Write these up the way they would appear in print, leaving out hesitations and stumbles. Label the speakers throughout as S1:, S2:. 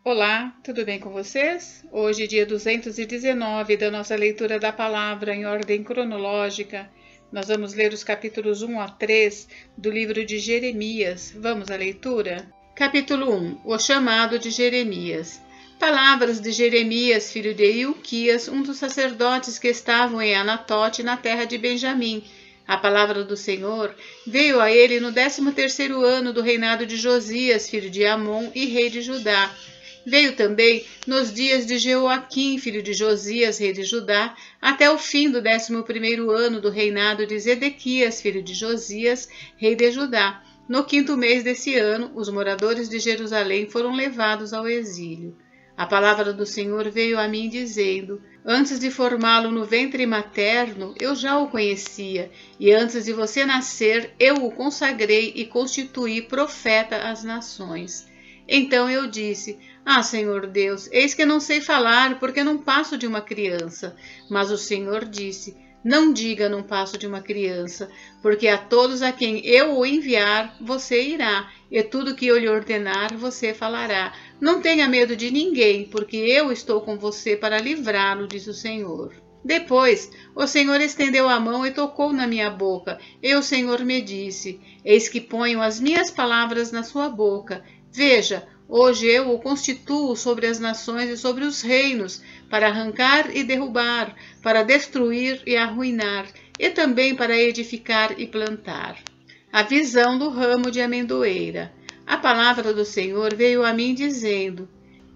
S1: Olá, tudo bem com vocês? Hoje, dia 219 da nossa leitura da palavra em ordem cronológica, nós vamos ler os capítulos 1 a 3 do livro de Jeremias. Vamos à leitura? Capítulo 1. O chamado de Jeremias. Palavras de Jeremias, filho de Ilquias, um dos sacerdotes que estavam em Anatote, na terra de Benjamim. A palavra do Senhor veio a ele no 13º ano do reinado de Josias, filho de Amon e rei de Judá. Veio também nos dias de Jeoaquim, filho de Josias, rei de Judá, até o fim do 11º ano do reinado de Zedequias, filho de Josias, rei de Judá. No 5º mês desse ano, os moradores de Jerusalém foram levados ao exílio. A palavra do Senhor veio a mim dizendo: antes de formá-lo no ventre materno, eu já o conhecia, e antes de você nascer, eu o consagrei e constituí profeta às nações. Então eu disse: Senhor Deus, eis que não sei falar, porque não passo de uma criança. Mas o Senhor disse: não diga não passo de uma criança, porque a todos a quem eu o enviar, você irá, e tudo que eu lhe ordenar, você falará. Não tenha medo de ninguém, porque eu estou com você para livrá-lo, diz o Senhor. Depois, o Senhor estendeu a mão e tocou na minha boca, e o Senhor me disse: eis que ponho as minhas palavras na sua boca. Veja, hoje eu o constituo sobre as nações e sobre os reinos, para arrancar e derrubar, para destruir e arruinar, e também para edificar e plantar. A visão do ramo de amendoeira. A palavra do Senhor veio a mim dizendo: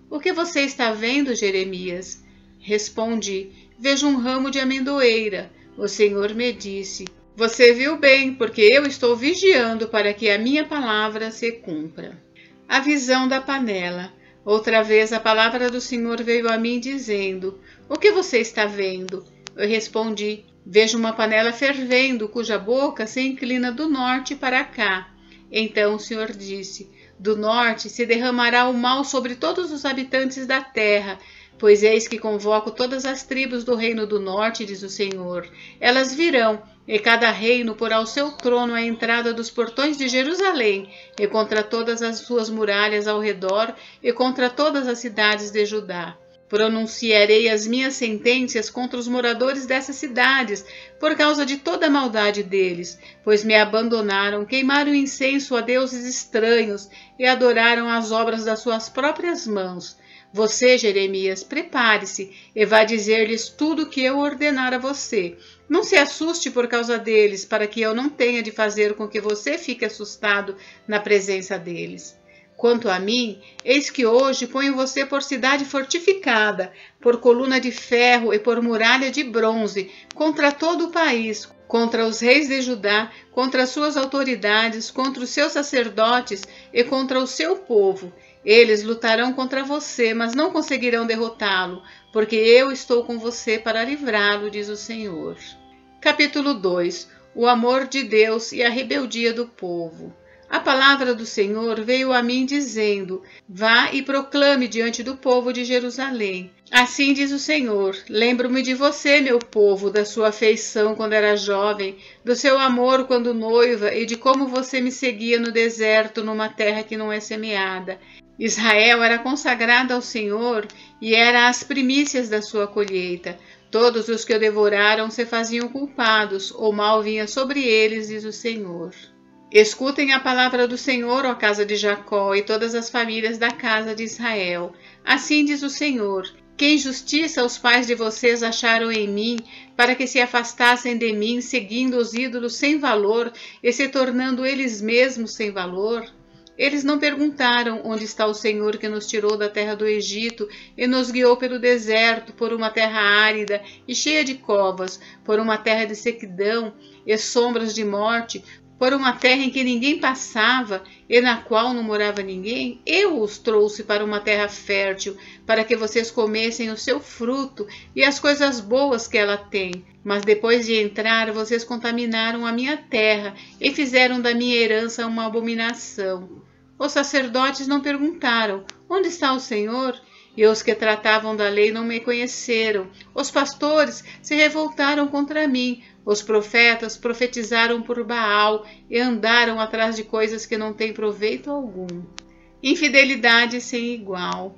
S1: o que você está vendo, Jeremias? Respondi: vejo um ramo de amendoeira. O Senhor me disse: você viu bem, porque eu estou vigiando para que a minha palavra se cumpra. A visão da panela. Outra vez a palavra do Senhor veio a mim dizendo: o que você está vendo? Eu respondi: vejo uma panela fervendo, cuja boca se inclina do norte para cá. Então o Senhor disse: do norte se derramará o mal sobre todos os habitantes da terra, pois eis que convoco todas as tribos do reino do norte, diz o Senhor. Elas virão, e cada reino porá o seu trono à entrada dos portões de Jerusalém, e contra todas as suas muralhas ao redor, e contra todas as cidades de Judá. Pronunciarei as minhas sentenças contra os moradores dessas cidades, por causa de toda a maldade deles, pois me abandonaram, queimaram incenso a deuses estranhos e adoraram as obras das suas próprias mãos. Você, Jeremias, prepare-se e vá dizer-lhes tudo o que eu ordenar a você. Não se assuste por causa deles, para que eu não tenha de fazer com que você fique assustado na presença deles. Quanto a mim, eis que hoje ponho você por cidade fortificada, por coluna de ferro e por muralha de bronze, contra todo o país, contra os reis de Judá, contra as suas autoridades, contra os seus sacerdotes e contra o seu povo. Eles lutarão contra você, mas não conseguirão derrotá-lo, porque eu estou com você para livrá-lo, diz o Senhor. Capítulo 2. O amor de Deus e a rebeldia do povo. A palavra do Senhor veio a mim dizendo: vá e proclame diante do povo de Jerusalém. Assim diz o Senhor: lembro-me de você, meu povo, da sua afeição quando era jovem, do seu amor quando noiva e de como você me seguia no deserto, numa terra que não é semeada. Israel era consagrado ao Senhor e era as primícias da sua colheita. Todos os que o devoraram se faziam culpados, o mal vinha sobre eles, diz o Senhor. Escutem a palavra do Senhor, ó casa de Jacó, e todas as famílias da casa de Israel. Assim diz o Senhor: que injustiça os pais de vocês acharam em mim, para que se afastassem de mim, seguindo os ídolos sem valor e se tornando eles mesmos sem valor? Eles não perguntaram onde está o Senhor que nos tirou da terra do Egito e nos guiou pelo deserto, por uma terra árida e cheia de covas, por uma terra de sequidão e sombras de morte, por uma terra em que ninguém passava e na qual não morava ninguém. Eu os trouxe para uma terra fértil, para que vocês comessem o seu fruto e as coisas boas que ela tem. Mas depois de entrar, vocês contaminaram a minha terra e fizeram da minha herança uma abominação. Os sacerdotes não perguntaram: onde está o Senhor? E os que tratavam da lei não me conheceram. Os pastores se revoltaram contra mim. Os profetas profetizaram por Baal e andaram atrás de coisas que não têm proveito algum. Infidelidade sem igual.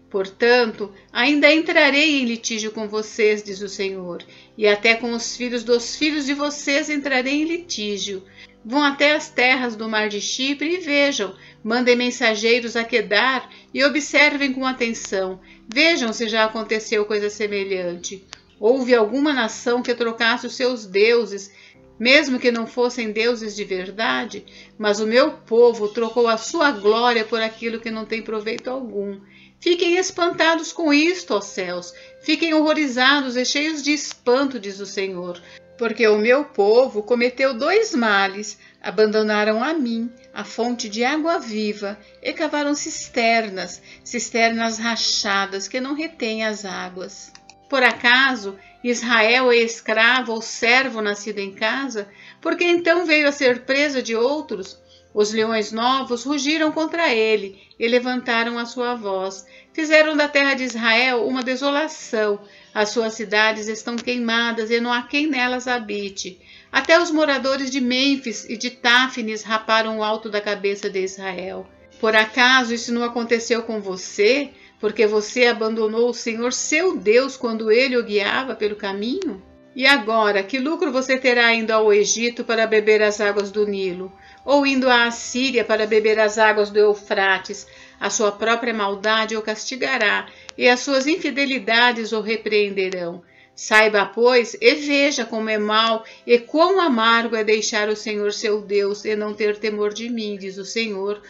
S1: Portanto, ainda entrarei em litígio com vocês, diz o Senhor, e até com os filhos dos filhos de vocês entrarei em litígio. Vão até as terras do mar de Chipre e vejam, mandem mensageiros a Quedar e observem com atenção. Vejam se já aconteceu coisa semelhante. Houve alguma nação que trocasse os seus deuses, mesmo que não fossem deuses de verdade? Mas o meu povo trocou a sua glória por aquilo que não tem proveito algum. Fiquem espantados com isto, ó céus. Fiquem horrorizados e cheios de espanto, diz o Senhor. Porque o meu povo cometeu 2 males, abandonaram a mim, a fonte de água viva, e cavaram cisternas rachadas que não retêm as águas. Por acaso Israel é escravo ou servo nascido em casa? Porque então veio a ser presa de outros? Os leões novos rugiram contra ele e levantaram a sua voz. Fizeram da terra de Israel uma desolação. As suas cidades estão queimadas e não há quem nelas habite. Até os moradores de Mênfis e de Táfnis raparam o alto da cabeça de Israel. Por acaso isso não aconteceu com você, porque você abandonou o Senhor seu Deus quando ele o guiava pelo caminho? E agora, que lucro você terá indo ao Egito para beber as águas do Nilo? Ou indo à Assíria para beber as águas do Eufrates? A sua própria maldade o castigará, e as suas infidelidades o repreenderão. Saiba, pois, e veja como é mau e quão amargo é deixar o Senhor seu Deus e não ter temor de mim, diz o Senhor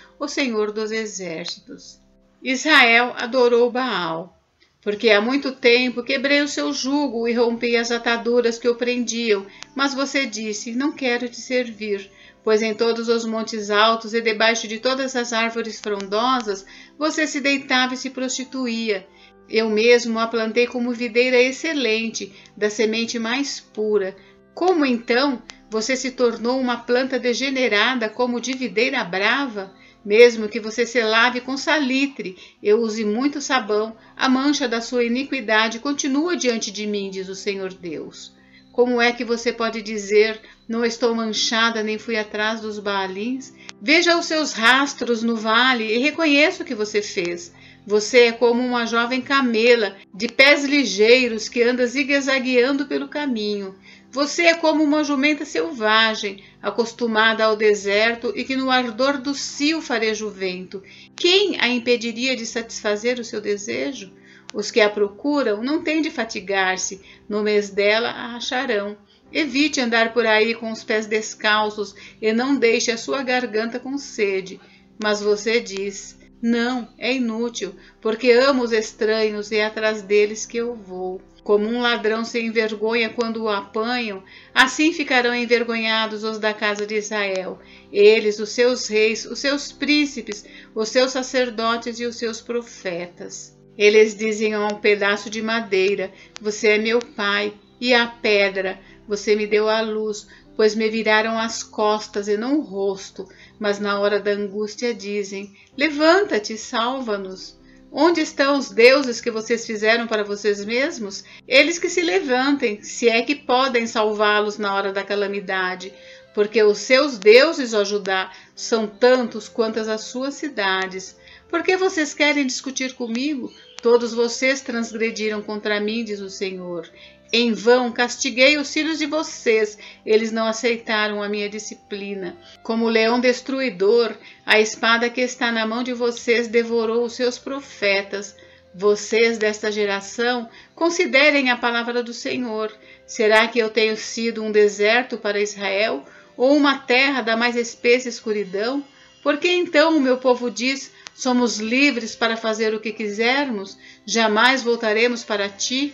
S1: dos exércitos. Israel adorou Baal. Porque há muito tempo quebrei o seu jugo e rompi as ataduras que o prendiam, mas você disse, não quero te servir. Pois em todos os montes altos e debaixo de todas as árvores frondosas, você se deitava e se prostituía. Eu mesmo a plantei como videira excelente, da semente mais pura. Como então você se tornou uma planta degenerada como de videira brava? Mesmo que você se lave com salitre e use muito sabão, a mancha da sua iniquidade continua diante de mim, diz o Senhor Deus. Como é que você pode dizer, não estou manchada nem fui atrás dos Baalins? Veja os seus rastros no vale e reconheça o que você fez. Você é como uma jovem camela, de pés ligeiros, que anda zigue-zagueando pelo caminho. Você é como uma jumenta selvagem, acostumada ao deserto e que no ardor do cio fareja o vento. Quem a impediria de satisfazer o seu desejo? Os que a procuram não têm de fatigar-se, no mês dela a acharão. Evite andar por aí com os pés descalços e não deixe a sua garganta com sede. Mas você diz, não, é inútil, porque amo os estranhos e é atrás deles que eu vou. Como um ladrão se envergonha quando o apanham, assim ficarão envergonhados os da casa de Israel. Eles, os seus reis, os seus príncipes, os seus sacerdotes e os seus profetas. Eles dizem a um pedaço de madeira, você é meu pai, e à pedra, você me deu a luz, pois me viraram as costas e não o rosto. Mas na hora da angústia dizem, levanta-te, salva-nos. Onde estão os deuses que vocês fizeram para vocês mesmos? Eles que se levantem, se é que podem salvá-los na hora da calamidade, porque os seus deuses, ó Judá, são tantos quantas as suas cidades. Por que vocês querem discutir comigo? Todos vocês transgrediram contra mim, diz o Senhor. Em vão castiguei os filhos de vocês, eles não aceitaram a minha disciplina. Como leão destruidor, a espada que está na mão de vocês devorou os seus profetas. Vocês desta geração, considerem a palavra do Senhor. Será que eu tenho sido um deserto para Israel, ou uma terra da mais espessa escuridão? Por que então o meu povo diz, somos livres para fazer o que quisermos? Jamais voltaremos para ti?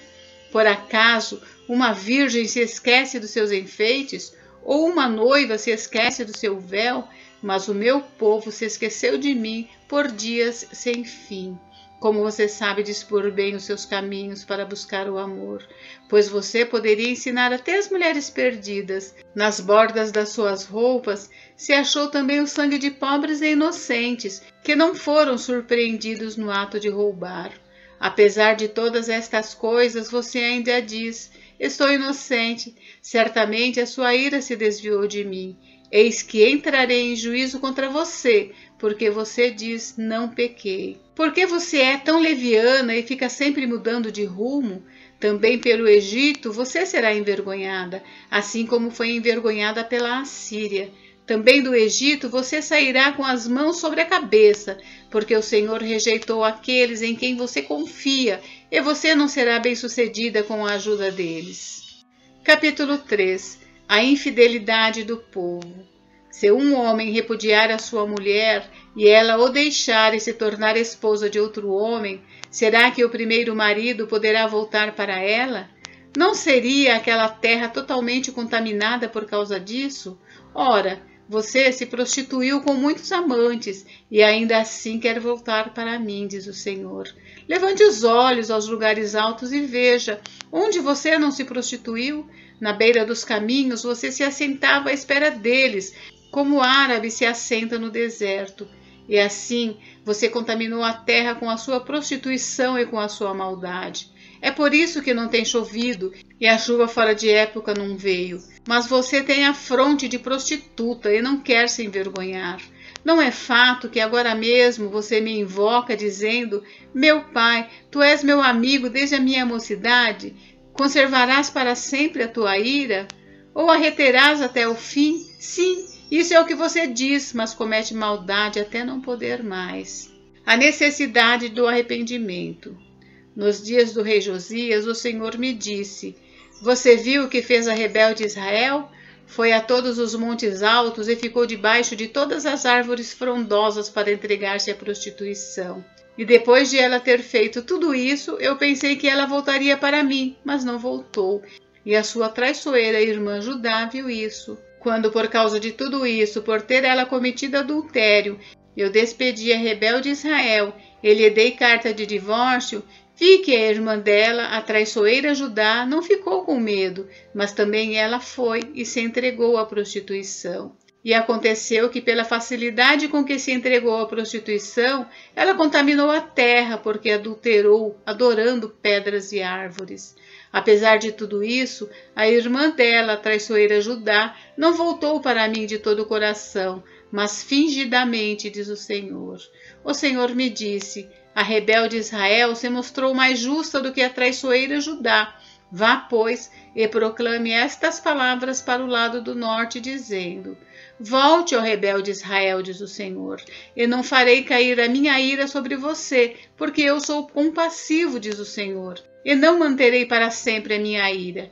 S1: Por acaso uma virgem se esquece dos seus enfeites? Ou uma noiva se esquece do seu véu? Mas o meu povo se esqueceu de mim por dias sem fim. Como você sabe dispor bem os seus caminhos para buscar o amor, pois você poderia ensinar até as mulheres perdidas. Nas bordas das suas roupas se achou também o sangue de pobres e inocentes, que não foram surpreendidos no ato de roubar. Apesar de todas estas coisas, você ainda diz, estou inocente, certamente a sua ira se desviou de mim. Eis que entrarei em juízo contra você, porque você diz, não pequei. Porque você é tão leviana e fica sempre mudando de rumo? Também pelo Egito você será envergonhada, assim como foi envergonhada pela Assíria. Também do Egito você sairá com as mãos sobre a cabeça, porque o Senhor rejeitou aqueles em quem você confia, e você não será bem-sucedida com a ajuda deles. Capítulo 3. A infidelidade do povo. Se um homem repudiar a sua mulher, e ela o deixar e se tornar esposa de outro homem, será que o primeiro marido poderá voltar para ela? Não seria aquela terra totalmente contaminada por causa disso? Ora, você se prostituiu com muitos amantes, e ainda assim quer voltar para mim, diz o Senhor. Levante os olhos aos lugares altos e veja, onde você não se prostituiu? Na beira dos caminhos você se assentava à espera deles, como o árabe se assenta no deserto. E assim você contaminou a terra com a sua prostituição e com a sua maldade. É por isso que não tem chovido e a chuva fora de época não veio. Mas você tem a fronte de prostituta e não quer se envergonhar. Não é fato que agora mesmo você me invoca dizendo: meu pai, tu és meu amigo desde a minha mocidade? Conservarás para sempre a tua ira? Ou a reterás até o fim? Sim, isso é o que você diz, mas comete maldade até não poder mais. A necessidade do arrependimento. Nos dias do rei Josias, o Senhor me disse: você viu o que fez a rebelde Israel? Foi a todos os montes altos e ficou debaixo de todas as árvores frondosas para entregar-se à prostituição. E depois de ela ter feito tudo isso, eu pensei que ela voltaria para mim, mas não voltou. E a sua traiçoeira irmã Judá viu isso. Quando, por causa de tudo isso, por ter ela cometido adultério, eu despedi a rebelde Israel e lhe dei carta de divórcio, vi que a irmã dela, a traiçoeira Judá, não ficou com medo, mas também ela foi e se entregou à prostituição. E aconteceu que, pela facilidade com que se entregou à prostituição, ela contaminou a terra, porque adulterou, adorando pedras e árvores. Apesar de tudo isso, a irmã dela, a traiçoeira Judá, não voltou para mim de todo o coração, mas fingidamente, diz o Senhor. O Senhor me disse: a rebelde Israel se mostrou mais justa do que a traiçoeira Judá. Vá, pois, e proclame estas palavras para o lado do norte, dizendo: volte, ó rebelde Israel, diz o Senhor, e não farei cair a minha ira sobre você, porque eu sou compassivo, diz o Senhor, e não manterei para sempre a minha ira.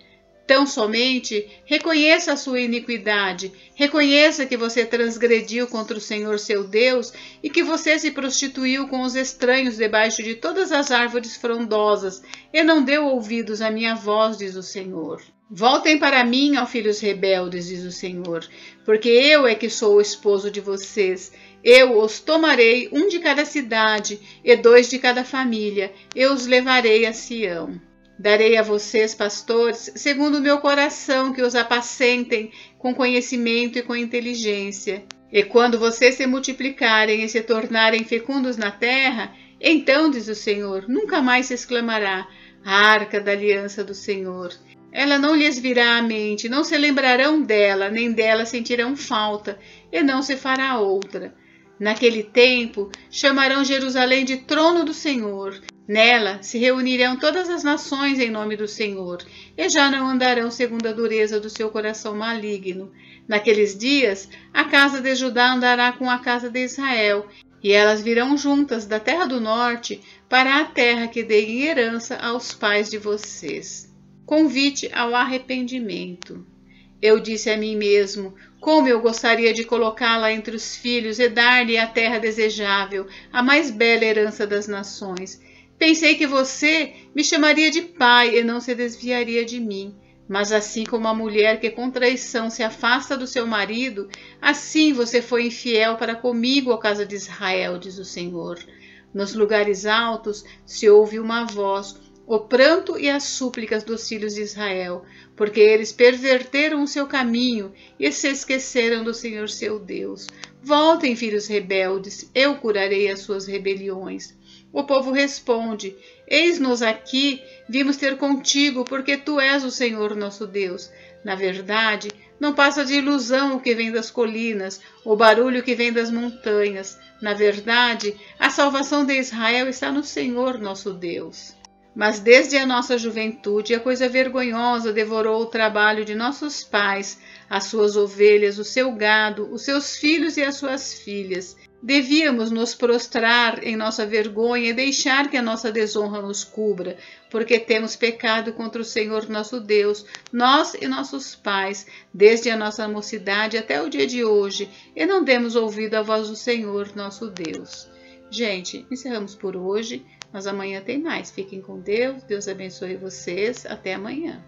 S1: Tão somente reconheça a sua iniquidade, reconheça que você transgrediu contra o Senhor seu Deus e que você se prostituiu com os estranhos debaixo de todas as árvores frondosas e não deu ouvidos à minha voz, diz o Senhor. Voltem para mim, ó filhos rebeldes, diz o Senhor, porque eu é que sou o esposo de vocês. Eu os tomarei, um de cada cidade e 2 de cada família, e os levarei a Sião. Darei a vocês, pastores, segundo o meu coração, que os apacentem com conhecimento e com inteligência. E quando vocês se multiplicarem e se tornarem fecundos na terra, então, diz o Senhor, nunca mais se exclamará: a arca da aliança do Senhor. Ela não lhes virá à mente, não se lembrarão dela, nem dela sentirão falta, e não se fará outra. Naquele tempo, chamarão Jerusalém de trono do Senhor. Nela se reunirão todas as nações em nome do Senhor, e já não andarão segundo a dureza do seu coração maligno. Naqueles dias, a casa de Judá andará com a casa de Israel, e elas virão juntas da terra do norte para a terra que dei em herança aos pais de vocês. Convite ao arrependimento. Eu disse a mim mesmo: como eu gostaria de colocá-la entre os filhos e dar-lhe a terra desejável, a mais bela herança das nações. Pensei que você me chamaria de pai e não se desviaria de mim. Mas assim como a mulher que com traição se afasta do seu marido, assim você foi infiel para comigo, ó casa de Israel, diz o Senhor. Nos lugares altos se ouve uma voz, o pranto e as súplicas dos filhos de Israel, porque eles perverteram o seu caminho e se esqueceram do Senhor seu Deus. Voltem, filhos rebeldes, eu curarei as suas rebeliões. O povo responde: eis-nos aqui, vimos ter contigo, porque tu és o Senhor nosso Deus. Na verdade, Não passa de ilusão o que vem das colinas, o barulho que vem das montanhas. Na verdade, a salvação de Israel está no Senhor nosso Deus. Mas desde a nossa juventude, a coisa vergonhosa devorou o trabalho de nossos pais, as suas ovelhas, o seu gado, os seus filhos e as suas filhas. Devíamos nos prostrar em nossa vergonha e deixar que a nossa desonra nos cubra, porque temos pecado contra o Senhor nosso Deus, nós e nossos pais, desde a nossa mocidade até o dia de hoje, e não demos ouvido à voz do Senhor nosso Deus. Gente, encerramos por hoje, mas amanhã tem mais. Fiquem com Deus, Deus abençoe vocês. Até amanhã.